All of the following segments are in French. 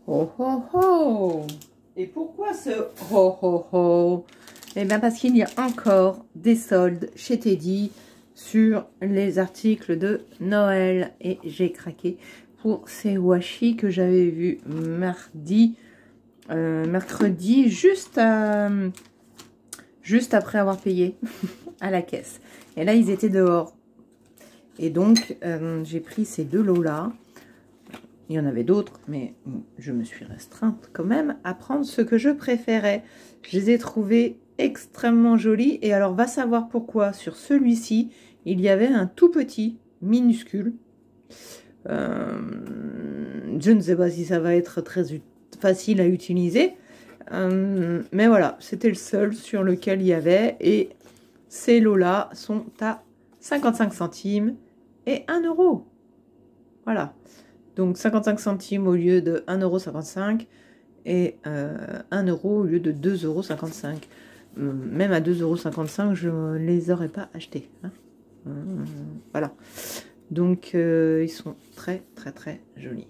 Oh oh oh! Et pourquoi ce oh oh oh? Eh bien parce qu'il y a encore des soldes chez Teddy sur les articles de Noël. Et j'ai craqué pour ces washi que j'avais vus mercredi, juste après avoir payé à la caisse. Et là, ils étaient dehors. Et donc, j'ai pris ces deux lots-là. Il y en avait d'autres, mais je me suis restreinte quand même à prendre ce que je préférais. Je les ai trouvés extrêmement jolis. Et alors, va savoir pourquoi. Sur celui-ci, il y avait un tout petit, minuscule. Je ne sais pas si ça va être très facile à utiliser. Mais voilà, c'était le seul sur lequel il y avait. Et ces lots-là sont à 55 centimes et 1 euro. Voilà. Donc 55 centimes au lieu de 1,55 € et 1 euro au lieu de 2,55 €. Même à 2,55 €, je ne les aurais pas achetés. Hein. Voilà. Donc ils sont très très très jolis.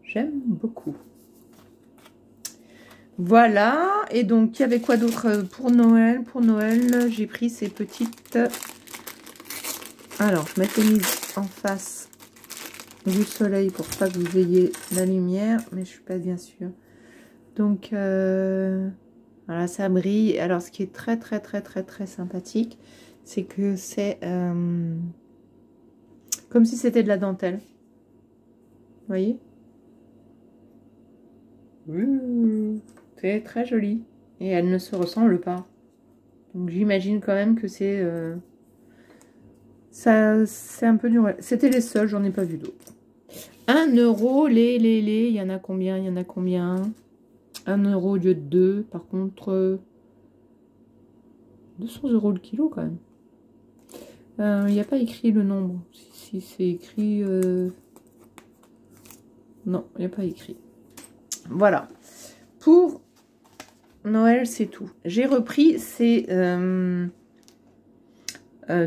J'aime beaucoup. Voilà. Et donc il y avait quoi d'autre pour Noël? Pour Noël, j'ai pris ces petites... Alors, je m'étais mise en face du soleil pour pas que vous ayez la lumière, mais je suis pas bien sûre. Donc voilà, ça brille. Alors ce qui est très très très très très sympathique, c'est que c'est comme si c'était de la dentelle. Vous voyez? C'est très joli et elle ne se ressemble pas. Donc j'imagine quand même que c'est ça, c'est un peu dur. C'était les seuls, j'en ai pas vu d'autres. 1 euro, il y en a combien? Il y en a combien? 1 euro au lieu de 2. Par contre, 200 € le kilo quand même. Il n'y a pas écrit le nombre. Si c'est écrit... Non, il n'y a pas écrit. Voilà. Pour Noël, c'est tout. J'ai repris ces...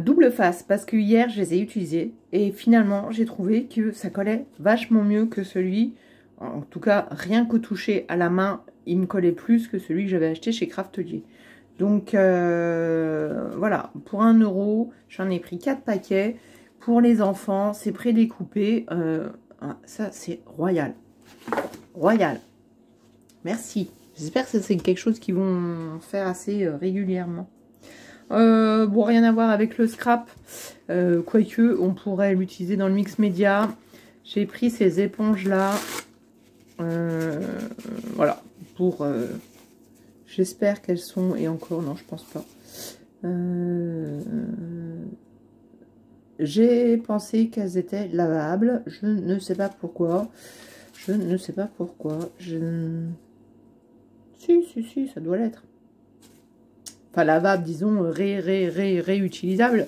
double face parce que hier je les ai utilisés et finalement j'ai trouvé que ça collait vachement mieux que celui, en tout cas rien qu'au toucher à la main il me collait plus que celui que j'avais acheté chez Craftelier. Donc voilà, pour 1 euro j'en ai pris 4 paquets. Pour les enfants c'est prédécoupé, ça c'est royal, royal. Merci, j'espère que c'est quelque chose qu'ils vont faire assez régulièrement. Bon, rien à voir avec le scrap, quoique on pourrait l'utiliser dans le mix média. J'ai pris ces éponges là, voilà, pour j'espère qu'elles sont, et encore non je pense pas, j'ai pensé qu'elles étaient lavables, je ne sais pas pourquoi, si ça doit l'être. Enfin, lavable, disons, réutilisable.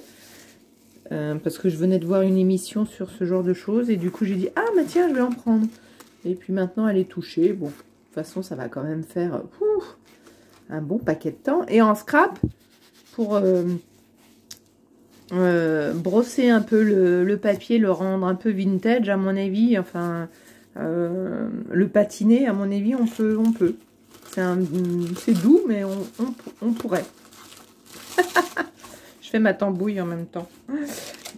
Parce que je venais de voir une émission sur ce genre de choses. Et du coup, j'ai dit, ah, mais tiens, je vais en prendre. Et puis maintenant, elle est touchée. Bon, de toute façon, ça va quand même faire un bon paquet de temps. Et en scrap, pour brosser un peu le papier, le rendre un peu vintage, à mon avis. Enfin, le patiner, à mon avis, on peut. C'est doux, mais on pourrait. Je fais ma tambouille en même temps.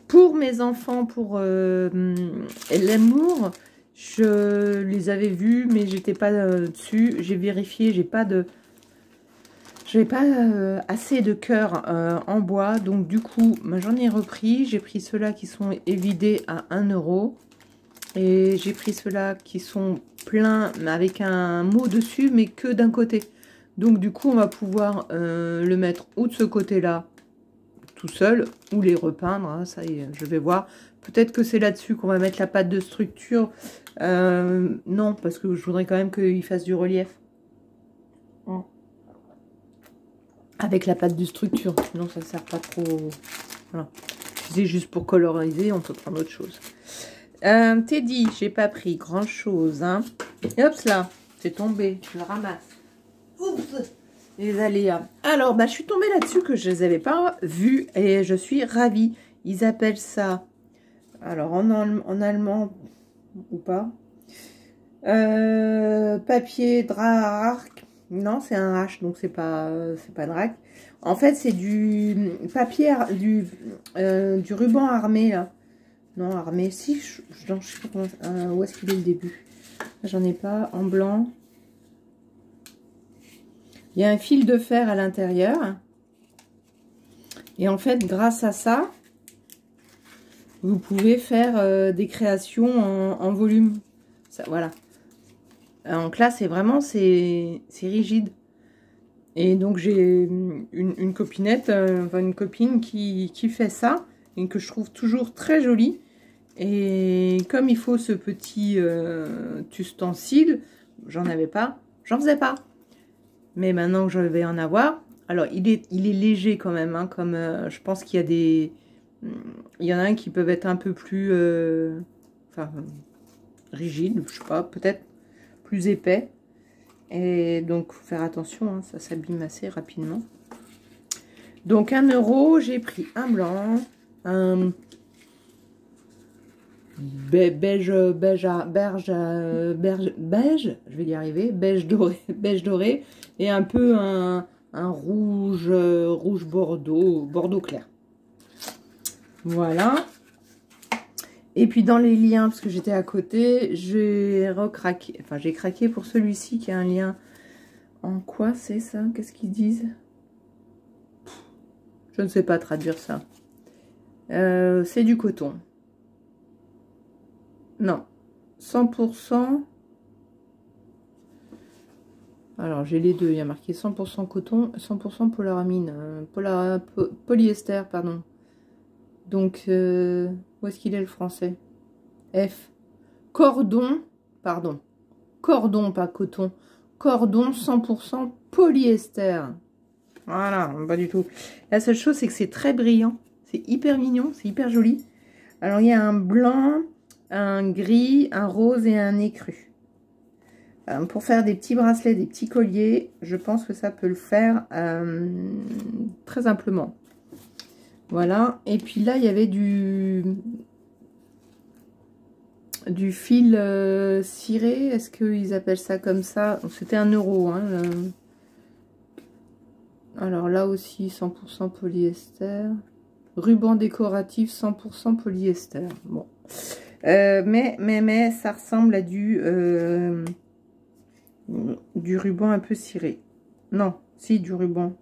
Pour mes enfants, pour l'amour, je les avais vus, mais j'étais pas dessus. J'ai vérifié, j'ai pas assez de cœur en bois. Donc du coup, j'en ai repris. J'ai pris ceux-là qui sont évidés à 1 euro. Et j'ai pris ceux-là qui sont pleins avec un mot dessus, mais que d'un côté. Donc du coup, on va pouvoir le mettre ou de ce côté-là, tout seul, ou les repeindre. Hein, ça y est, je vais voir. Peut-être que c'est là-dessus qu'on va mettre la pâte de structure. Non, parce que je voudrais quand même qu'il fasse du relief. Avec la pâte de structure. Sinon, ça ne sert pas trop. Voilà. C'est juste pour coloriser, on peut prendre autre chose. Teddy, j'ai pas pris grand chose. Hein. Et hop là, c'est tombé. Je le ramasse. Oups, les aléas. Alors, je suis tombée là-dessus que je les avais pas vus et je suis ravie. Ils appellent ça, alors en allemand ou pas, Papier Drac. Non, c'est un H, donc c'est pas Drac. En fait, c'est du papier, du ruban armé, là. Non, armé, si, je sais pas comment, où est-ce qu'il est le début. J'en ai pas, en blanc. Il y a un fil de fer à l'intérieur. Et en fait, grâce à ça, vous pouvez faire des créations en volume. Ça, voilà. Donc là, c'est vraiment, c'est rigide. Et donc, j'ai une copinette, enfin une copine qui fait ça, et que je trouve toujours très jolie. Et comme il faut ce petit ustensile, j'en avais pas, j'en faisais pas. Mais maintenant que je vais en avoir, alors il est léger quand même, hein, comme je pense qu'il y a des... Il y en a un qui peuvent être un peu plus... enfin, rigides, je sais pas, peut-être plus épais. Et donc, faut faire attention, hein, ça s'abîme assez rapidement. Donc, 1 €, j'ai pris un blanc, un beige, je vais y arriver, beige doré, et un peu un rouge, rouge bordeaux clair. Voilà. Et puis dans les liens, parce que j'étais à côté, j'ai recraqué, enfin j'ai craqué pour celui-ci qui a un lien. En quoi c'est ça? Qu'est-ce qu'ils disent? Je ne sais pas traduire ça. C'est du coton. Non, 100%. Alors j'ai les deux, il y a marqué 100% coton, 100% polyamide, polyester, pardon. Donc, où est-ce qu'il est le français? F. Cordon, pardon. Cordon, pas coton. Cordon 100% polyester. Voilà, pas du tout. La seule chose, c'est que c'est très brillant. C'est hyper mignon, c'est hyper joli. Alors, il y a un blanc, un gris, un rose et un écru. Pour faire des petits bracelets, des petits colliers, je pense que ça peut le faire très simplement. Voilà. Et puis là, il y avait du fil ciré. Est-ce qu'ils appellent ça comme ça? C'était 1 €. Hein, alors là aussi, 100% polyester. Ruban décoratif, 100% polyester. Bon. Mais ça ressemble à du ruban un peu ciré. Non, si, du ruban.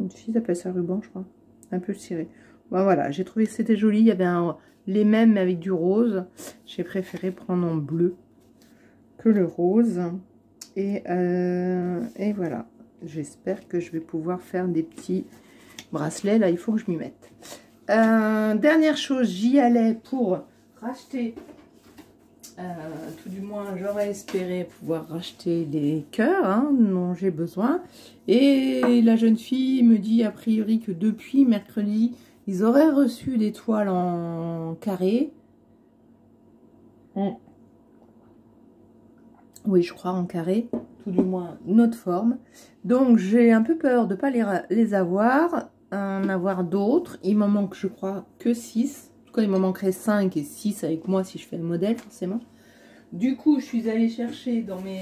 Si, ils appellent ça ruban, je crois. Un peu ciré. Bon, voilà, j'ai trouvé que c'était joli. Il y avait les mêmes mais avec du rose. J'ai préféré prendre en bleu que le rose. Et voilà. J'espère que je vais pouvoir faire des petits bracelets. Là, il faut que je m'y mette. Dernière chose, j'y allais pour racheter... tout du moins, j'aurais espéré pouvoir racheter les cœurs hein, dont j'ai besoin. Et la jeune fille me dit a priori que depuis mercredi, ils auraient reçu des toiles en carré. Oui, je crois en carré, tout du moins notre forme. Donc, j'ai un peu peur de ne pas les avoir, en avoir d'autres. Il m'en manque, je crois, que 6. En tout cas, il m'en manquerait 5 et 6 avec moi si je fais le modèle, forcément. Du coup, je suis allée chercher dans mes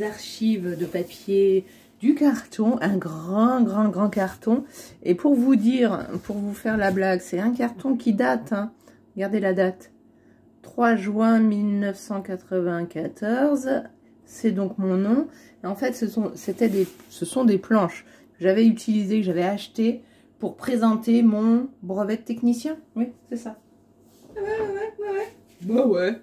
archives de papier du carton, un grand carton. Et pour vous dire, pour vous faire la blague, c'est un carton qui date, hein. Regardez la date. 3 juin 1994. C'est donc mon nom. Et en fait, ce sont des planches que j'avais utilisées, que j'avais achetées pour présenter mon brevet de technicien. Oui, c'est ça. Ouais. Bah ouais.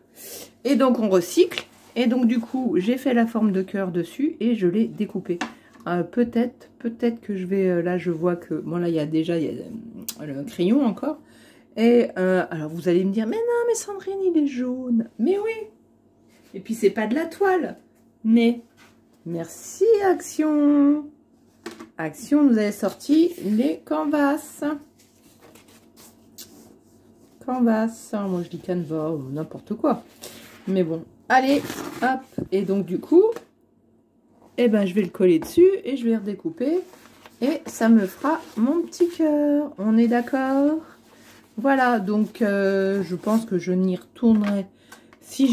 Et donc on recycle. Et donc du coup j'ai fait la forme de cœur dessus et je l'ai découpé. Peut-être que je vais... là je vois que... Bon là il y a le crayon encore. Et alors vous allez me dire, mais non mais Sandrine il est jaune. Mais oui. Et puis c'est pas de la toile. Mais merci Action. Action nous avait sorti les canvas. Canvas, moi je dis canvas ou n'importe quoi. Mais bon, allez, hop. Et donc du coup, eh ben, je vais le coller dessus et je vais redécouper. Et ça me fera mon petit cœur. On est d'accord? Voilà, donc je pense que je n'y retournerai Si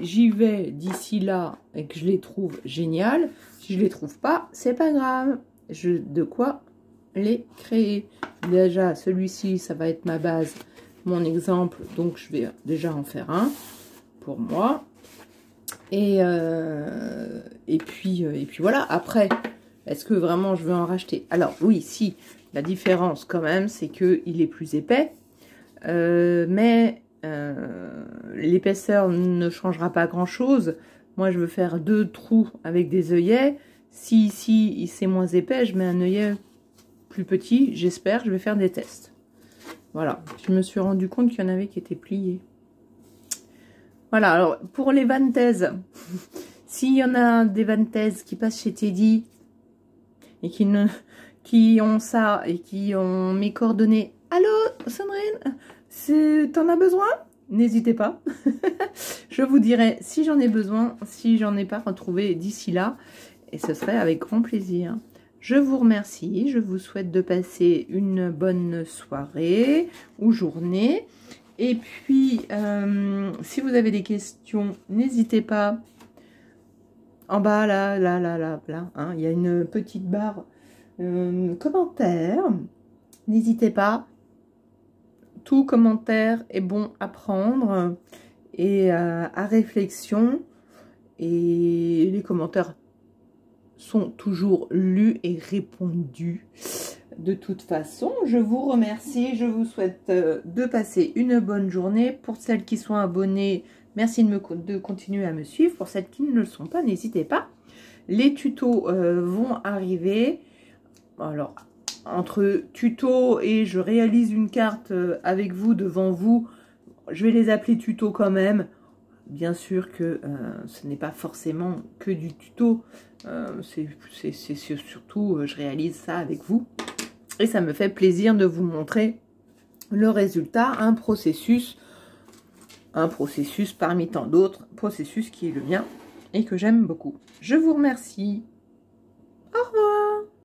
j'y vais d'ici là et que je les trouve géniales, si je les trouve pas, c'est pas grave. J'ai de quoi les créer. Déjà, celui-ci, ça va être ma base, mon exemple. Donc, je vais déjà en faire un pour moi. Et puis voilà. Après, est-ce que vraiment je veux en racheter? Alors, oui, si. La différence, quand même, c'est qu'il est plus épais. Mais l'épaisseur ne changera pas grand-chose. Moi, je veux faire 2 trous avec des œillets. Si ici, c'est moins épais, je mets un œillet plus petit. J'espère, je vais faire des tests. Voilà, je me suis rendu compte qu'il y en avait qui étaient pliés. Voilà, alors, pour les vantaises, s'il y en a des vantaises qui passent chez Teddy et qui ont ça et qui ont mes coordonnées. Allô, Sandrine, t'en as besoin? N'hésitez pas. Je vous dirai si j'en ai besoin, si j'en ai pas retrouvé d'ici là. Et ce serait avec grand plaisir. Je vous remercie. Je vous souhaite de passer une bonne soirée ou journée. Et puis, si vous avez des questions, n'hésitez pas. En bas, là, hein, il y a une petite barre commentaires. N'hésitez pas. Tout commentaire est bon à prendre et à réflexion. Et les commentaires sont toujours lus et répondus. De toute façon, je vous remercie. Je vous souhaite de passer une bonne journée. Pour celles qui sont abonnées, merci de continuer à me suivre. Pour celles qui ne le sont pas, n'hésitez pas. Les tutos vont arriver. Alors, entre tutos et je réalise une carte avec vous, devant vous, je vais les appeler tutos quand même. Bien sûr que ce n'est pas forcément que du tuto. C'est surtout, je réalise ça avec vous. Et ça me fait plaisir de vous montrer le résultat, un processus parmi tant d'autres, processus qui est le mien et que j'aime beaucoup. Je vous remercie. Au revoir.